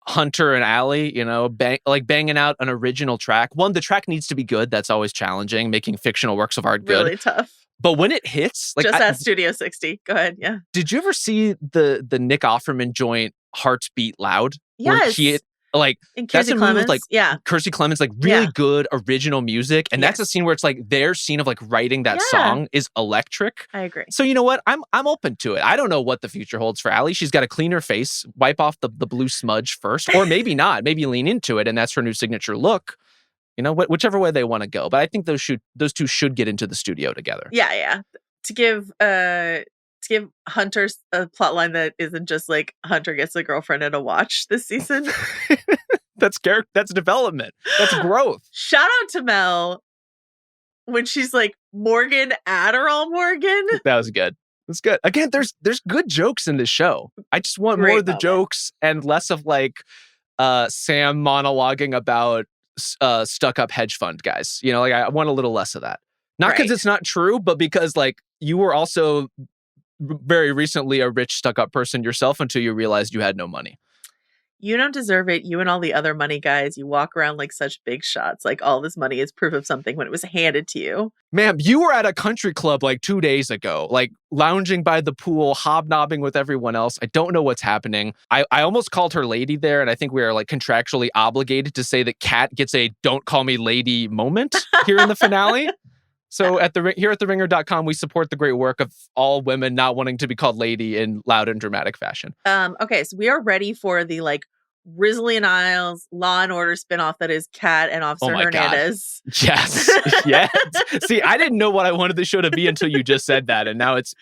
Hunter and Allie, banging out an original track, one, the track needs to be good. That's always challenging, making fictional works of art good. Really tough. But when it hits, like just ask Studio 60. Go ahead. Yeah. Did you ever see the Nick Offerman joint "Hearts Beat Loud"? Yes. Where that's a movie with like Kiersey Clemons, like really good original music, and that's a scene where it's like their scene of like writing that song is electric. I agree. So you know what? I'm open to it. I don't know what the future holds for Allie. She's got to clean her face, wipe off the blue smudge first, or maybe not. Maybe lean into it, and that's her new signature look. Whichever way they want to go. But I think those two should get into the studio together. Yeah. To give Hunter a plotline that isn't just like Hunter gets a girlfriend and a watch this season. That's development. That's growth. Shout out to Mel when she's like, Morgan Adderall Morgan. That was good. That's good. Again, there's good jokes in this show. I just want more of the jokes and less of like Sam monologuing about stuck-up hedge fund guys. I want a little less of that. Not because it's not true, but because like you were also very recently a rich stuck-up person yourself until you realized you had no money. You don't deserve it. You and all the other money guys, you walk around like such big shots. Like all this money is proof of something when it was handed to you. Ma'am, you were at a country club like 2 days ago, like lounging by the pool, hobnobbing with everyone else. I don't know what's happening. I almost called her lady there, and I think we are like contractually obligated to say that Kat gets a "don't call me lady" moment here in the finale. So here at TheRinger.com, we support the great work of all women not wanting to be called lady in loud and dramatic fashion. Okay, so we are ready for the like Risley and Isles Law and Order spinoff that is Kat and Officer Hernandez. God. Yes. See, I didn't know what I wanted the show to be until you just said that, and now it's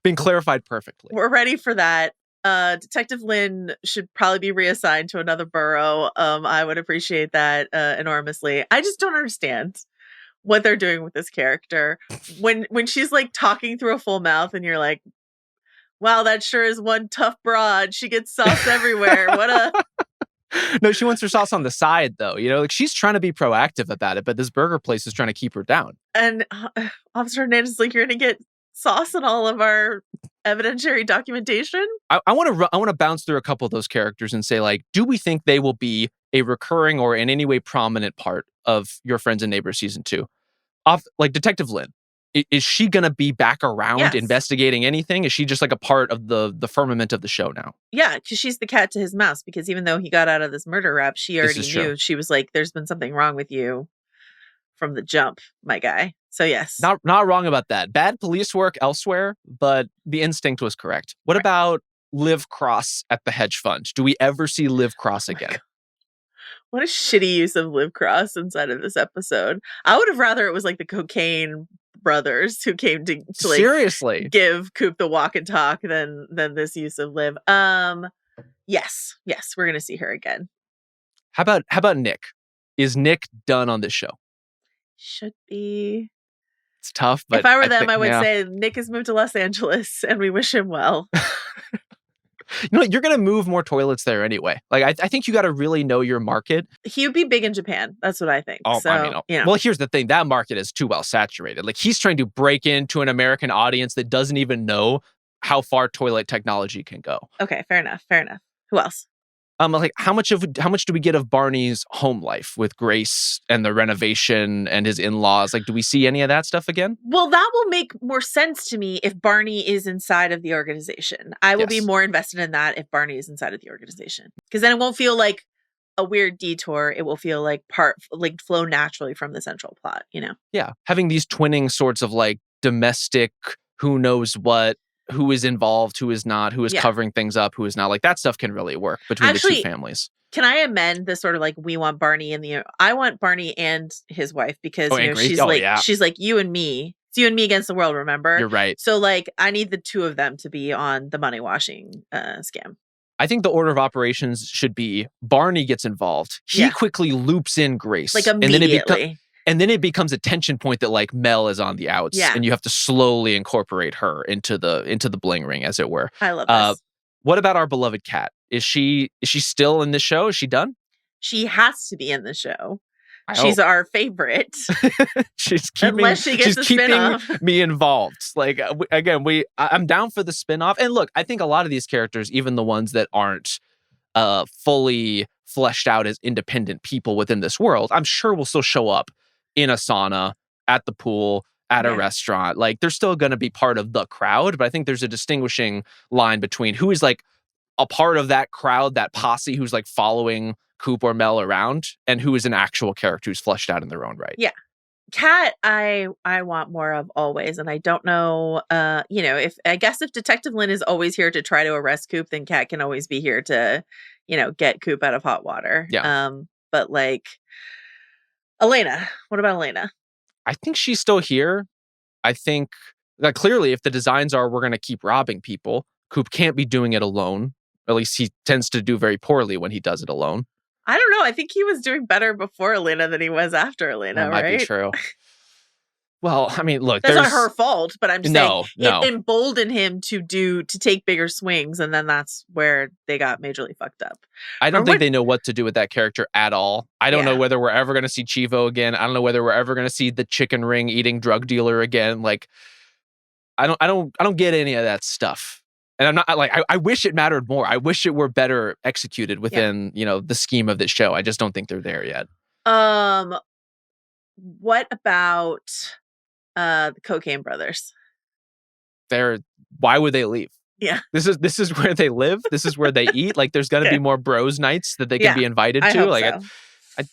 been clarified perfectly. We're ready for that. Detective Lynn should probably be reassigned to another borough. I would appreciate that enormously. I just don't understand what they're doing with this character. When she's like talking through a full mouth and you're like, wow, that sure is one tough broad. She gets sauce everywhere. No, she wants her sauce on the side though. Like she's trying to be proactive about it, but this burger place is trying to keep her down. And Officer Hernandez is like, you're going to get sauce in all of our evidentiary documentation. I want to bounce through a couple of those characters and say, like, do we think they will be a recurring or in any way prominent part of Your Friends and Neighbors season 2? Like Detective Lynn. Is she going to be back around investigating anything? Is she just like a part of the firmament of the show now? Yeah, because she's the cat to his mouse. Because even though he got out of this murder rap, she already knew. True. She was like, there's been something wrong with you from the jump, my guy. So yes. Not wrong about that. Bad police work elsewhere, but the instinct was correct. What about Liv Cross at the hedge fund? Do we ever see Liv Cross again? What a shitty use of Liv Cross inside of this episode. I would have rather it was like the cocaine brothers who came to like, seriously give Coop the walk and talk than this use of Liv. Yes, we're gonna see her again. How about Nick? Is Nick done on this show? Should be. It's tough, but if I were them, I would say Nick has moved to Los Angeles and we wish him well. You know, you're going to move more toilets there anyway. Like, I think you got to really know your market. He would be big in Japan. That's what I think. Oh, so, I mean, well, here's the thing. That market is too well saturated. Like, he's trying to break into an American audience that doesn't even know how far toilet technology can go. Okay, fair enough. Who else? Like how much do we get of Barney's home life with Grace and the renovation and his in-laws? Like, do we see any of that stuff again? Well, that will make more sense to me if Barney is inside of the organization. I will be more invested in that if Barney is inside of the organization, because then it won't feel like a weird detour. It will feel like flow naturally from the central plot. You know? Yeah, having these twinning sorts of like domestic, who knows what. Who is involved, who is not, who is covering things up, who is not. Like, that stuff can really work between the two families. Can I amend this sort of like, we want Barney I want Barney and his wife, because she's like you and me. It's you and me against the world, remember? You're right. So like, I need the two of them to be on the money washing scam. I think the order of operations should be Barney gets involved. He quickly loops in Grace. Like immediately. And then it becomes a tension point that like Mel is on the outs, and you have to slowly incorporate her into the bling ring, as it were. I love this. What about our beloved Cat? Is she still in this show? Is she done? She has to be in the show. She's our favorite. she's keeping me involved. Like, again, I'm down for the spinoff. And look, I think a lot of these characters, even the ones that aren't fully fleshed out as independent people within this world, I'm sure will still show up in a sauna, at the pool, at a restaurant. Like, they're still going to be part of the crowd, but I think there's a distinguishing line between who is like a part of that crowd, that posse who's like following Coop or Mel around, and who is an actual character who's fleshed out in their own right. Yeah. Cat, I want more of always, and I don't know, if Detective Lynn is always here to try to arrest Coop, then Cat can always be here to, get Coop out of hot water. Yeah. But like, Elena, what about Elena? I think she's still here. I think that clearly, if the designs are we're going to keep robbing people, Coop can't be doing it alone. At least he tends to do very poorly when he does it alone. I don't know. I think he was doing better before Elena than he was after Elena, that might be true. Well, I mean, look, that's not her fault, but I'm just saying it emboldened him to take bigger swings, and then that's where they got majorly fucked up. I don't think they know what to do with that character at all. I don't know whether we're ever going to see Chivo again. I don't know whether we're ever going to see the chicken ring eating drug dealer again. Like, I don't get any of that stuff. And I'm not like, I wish it mattered more. I wish it were better executed within, the scheme of this show. I just don't think they're there yet. What about the Cocaine Brothers? Why would they leave? Yeah. This is where they live. This is where they eat. Like, there's got to be more bros nights that they can be invited to. Like, so.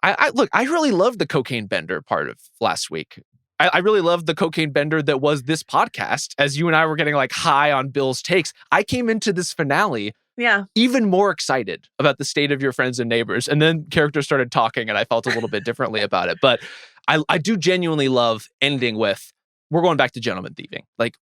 I look, I really loved the cocaine bender part of last week. I really loved the cocaine bender that was this podcast, as you and I were getting like high on Bill's takes. I came into this finale even more excited about the state of Your Friends and Neighbors. And then characters started talking and I felt a little bit differently about it. But I do genuinely love ending with, we're going back to gentleman thieving. Like,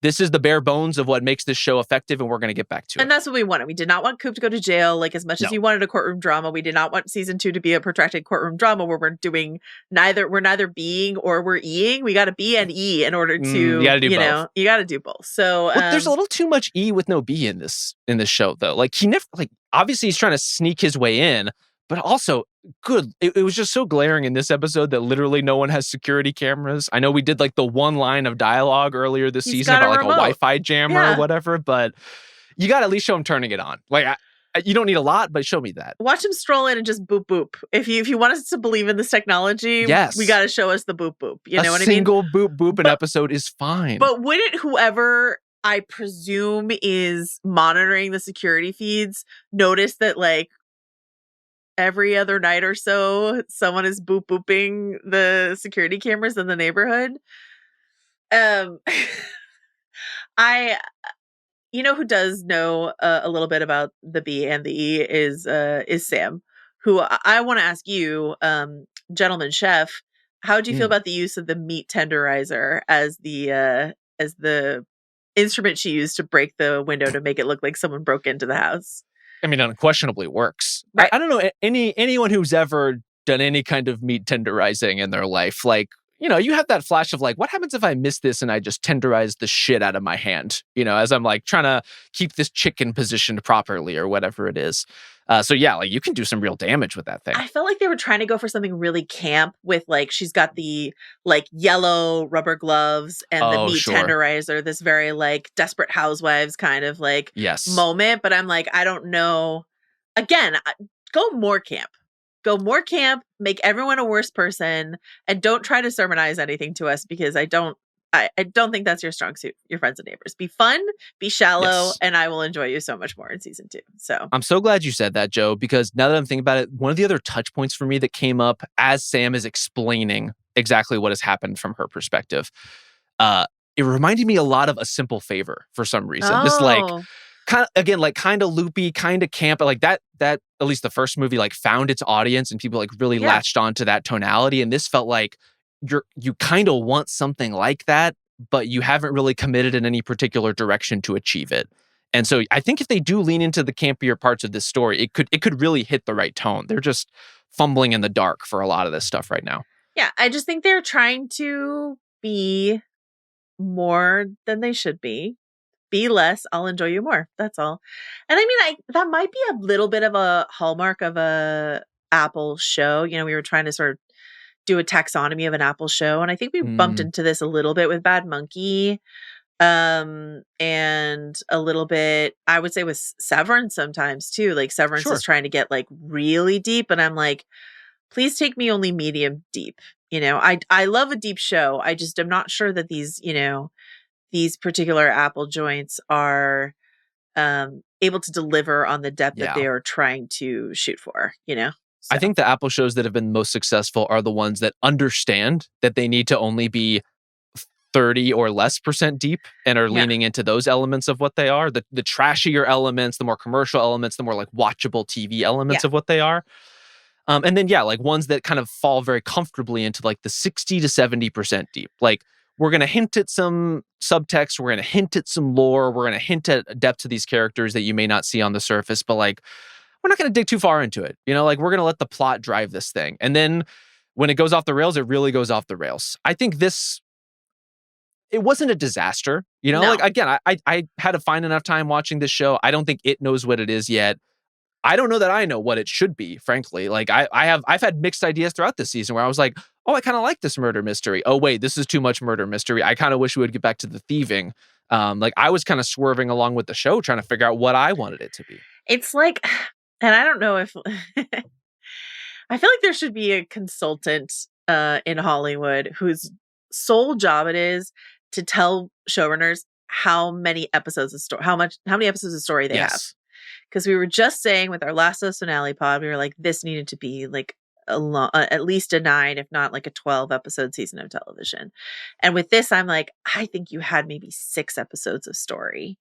this is the bare bones of what makes this show effective, and we're going to get back to it. And that's what we wanted. We did not want Coop to go to jail, like, as much as you wanted a courtroom drama. We did not want season 2 to be a protracted courtroom drama where we're doing we're neither being or we're eing. We got to be and E in order to, you got to do both. You got to do both. So there's a little too much E with no B in this show, though. Like, he never, like, obviously he's trying to sneak his way in, But also, it was just so glaring in this episode that literally no one has security cameras. I know we did like the one line of dialogue earlier this He's season got a about like a remote. Wi-Fi jammer Yeah. or whatever, but you got to at least show him turning it on. Like, you don't need a lot, but show me that. Watch him stroll in and just boop boop. If you want us to believe in this technology, Yes. we got to show us the boop boop. You know what I mean? A single boop boop an episode is fine. But wouldn't whoever I presume is monitoring the security feeds notice that like every other night or so someone is boop booping the security cameras in the neighborhood? You know who does know a little bit about the B and the E is Sam, who I want to ask you, gentleman chef, how do you feel about the use of the meat tenderizer as the instrument she used to break the window to make it look like someone broke into the house? I mean, unquestionably works. Right. I don't know anyone who's ever done any kind of meat tenderizing in their life, like, you know, you have that flash of like, what happens if I miss this and I just tenderize the shit out of my hand, you know, as I'm like trying to keep this chicken positioned properly or whatever it is. So yeah, like you can do some real damage with that thing. I felt like they were trying to go for something really camp with like, she's got the like yellow rubber gloves and the meat tenderizer, this very like Desperate Housewives kind of like moment. But I'm like, I don't know. Again, go more camp. Go more camp, make everyone a worse person, and don't try to sermonize anything to us because I don't think that's your strong suit, your friends and neighbors. Be fun, be shallow, and I will enjoy you so much more in season 2. So I'm so glad you said that, Joe, because now that I'm thinking about it, one of the other touch points for me that came up as Sam is explaining exactly what has happened from her perspective, it reminded me a lot of A Simple Favor for some reason. This like kind of loopy, kind of camp, like that at least the first movie like found its audience and people like really latched onto that tonality. And this felt like you kind of want something like that, but you haven't really committed in any particular direction to achieve it. And so I think if they do lean into the campier parts of this story, it could really hit the right tone. They're just fumbling in the dark for a lot of this stuff right now. Yeah, I just think they're trying to be more than they should be. Be less, I'll enjoy you more. That's all. And I mean, that might be a little bit of a hallmark of a Apple show. You know, we were trying to sort of do a taxonomy of an Apple show, and I think we bumped into this a little bit with Bad Monkey, and a little bit, I would say, with Severance sometimes too. Like Severance is trying to get like really deep, and I'm like, please take me only medium deep. You know, I love a deep show. I just am not sure that these, you know, these particular Apple joints are able to deliver on the depth that they are trying to shoot for, you know? So. I think the Apple shows that have been most successful are the ones that understand that they need to only be 30 or less % deep and are leaning into those elements of what they are. The trashier elements, the more commercial elements, the more like watchable TV elements of what they are. And then, like ones that kind of fall very comfortably into like the 60 to 70% deep. Like, we're going to hint at some subtext. We're going to hint at some lore. We're going to hint at depth to these characters that you may not see on the surface, but like, we're not going to dig too far into it. You know, like we're going to let the plot drive this thing. And then when it goes off the rails, it really goes off the rails. I think it wasn't a disaster. You know, like again, I had a fine enough time watching this show. I don't think it knows what it is yet. I don't know that I know what it should be, frankly. Like I've had mixed ideas throughout this season where I was like, oh, I kind of like this murder mystery. Oh, wait, this is too much murder mystery. I kind of wish we would get back to the thieving. Like I was kind of swerving along with the show, trying to figure out what I wanted it to be. It's like, and I don't know if, I feel like there should be a consultant in Hollywood whose sole job it is to tell showrunners how many episodes of story, how many episodes of story they have. Because we were just saying with our last finale pod, we were like, this needed to be like at least a 9, if not like a 12 episode season of television. And with this, I'm like, I think you had maybe 6 episodes of story.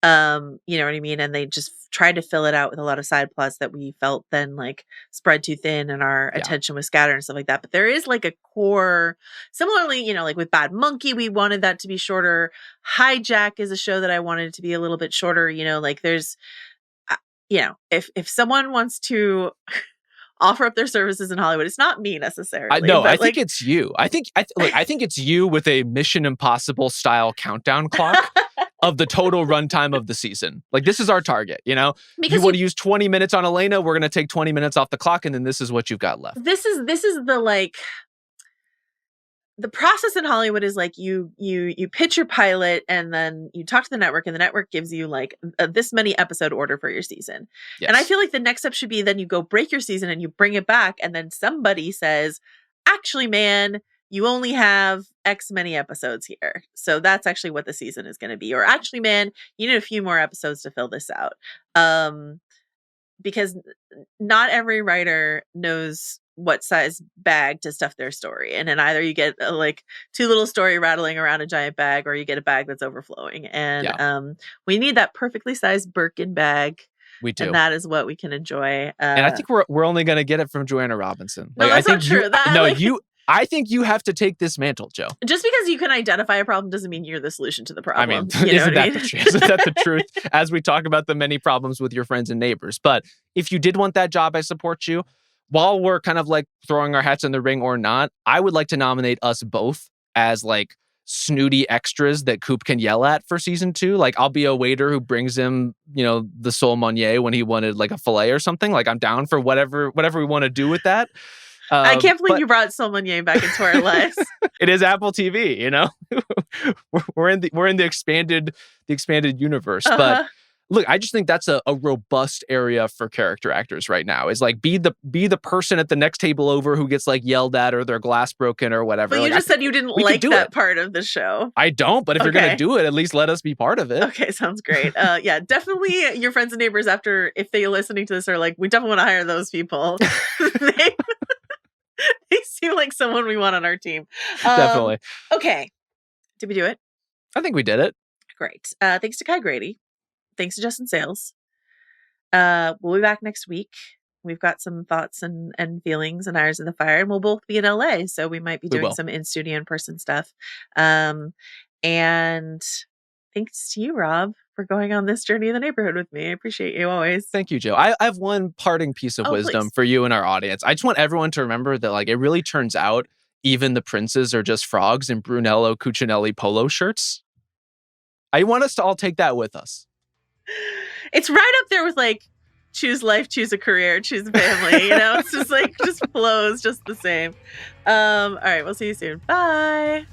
You know what I mean? And they just tried to fill it out with a lot of side plots that we felt then like spread too thin and our attention was scattered and stuff like that. But there is like a core, similarly, you know, like with Bad Monkey, we wanted that to be shorter. Hijack is a show that I wanted to be a little bit shorter. You know, like there's, you know, if someone wants to offer up their services in Hollywood, it's not me necessarily. I think it's you. I think it's you with a Mission Impossible style countdown clock. of the total runtime of the season. Like, this is our target, you know? Because you want to use 20 minutes on Elena, we're going to take 20 minutes off the clock, and then this is what you've got left. This is the like the process in Hollywood is like you pitch your pilot and then you talk to the network and the network gives you like this many episode order for your season. Yes. And I feel like the next step should be then you go break your season and you bring it back and then somebody says, actually, man, you only have X many episodes here. So that's actually what the season is going to be. Or actually, man, you need a few more episodes to fill this out. Because not every writer knows what size bag to stuff their story. And then either you get like too little story rattling around a giant bag or you get a bag that's overflowing. And we need that perfectly sized Birkin bag. We do. And that is what we can enjoy. And I think we're only going to get it from Joanna Robinson. No, that's not true. I think you have to take this mantle, Joe. Just because you can identify a problem doesn't mean you're the solution to the problem. I mean, isn't that the truth? As we talk about the many problems with your friends and neighbors. But if you did want that job, I support you. While we're kind of like throwing our hats in the ring or not, I would like to nominate us both as like snooty extras that Coop can yell at for season 2. Like, I'll be a waiter who brings him, the sole Meunier when he wanted like a fillet or something. Like, I'm down for whatever we want to do with that. I can't believe you brought Sole Meunier back into our lives. It is Apple TV, we're in the expanded universe. Uh-huh. But look, I just think that's a robust area for character actors right now. Is like be the person at the next table over who gets like yelled at or their glass broken or whatever. But you just said you didn't like that part of the show. I don't, but if you're gonna do it, at least let us be part of it. Okay, sounds great. Yeah, definitely your friends and neighbors if they listening to this are like, we definitely want to hire those people. They seem like someone we want on our team. Definitely. Okay. Did we do it? I think we did it. Great. Thanks to Grady. Thanks to Justin Sayles. We'll be back next week. We've got some thoughts and feelings and irons in the fire, and we'll both be in LA, so we might be doing some in-studio in-person stuff. And thanks to you, Rob, for going on this journey in the neighborhood with me. I appreciate you always. Thank you, Joe. I have one parting piece of wisdom for you and our audience. I just want everyone to remember that like it really turns out even the princes are just frogs in Brunello Cucinelli polo shirts. I want us to all take that with us. It's right up there with like choose life, choose a career, choose a family. It's just like just flows just the same. All right, we'll see you soon. Bye.